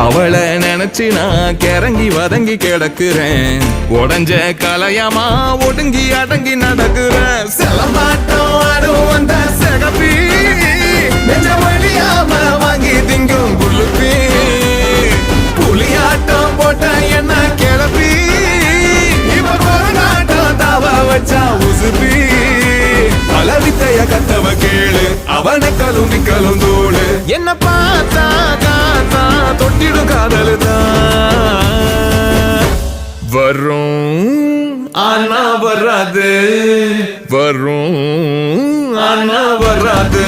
அவளை நினைச்சு நான் கிறங்கி வதங்கி கிடக்குறேன். உடஞ்ச கலையமா ஒடுங்கி அடங்கி நடக்குறேன். செலமாட்டம் ஆடும் வந்த சகப்பி நெஞ்ச வழியாம வாங்கி திங்கும் குளுப்பி. புலியாட்டம் போட்ட என்ன கிளப்பி இவ கொரநாட்டம் தாவ வச்சா உசுப்பி. பலவித்தைய கத்தவ கேளு அவனை கலும் நிக்கலும் தோடு. என்ன பார்த்தா காத்தா தொட்டிடு காதலுதான் வரும் ஆனா வராது. வரும் ஆனா வராது.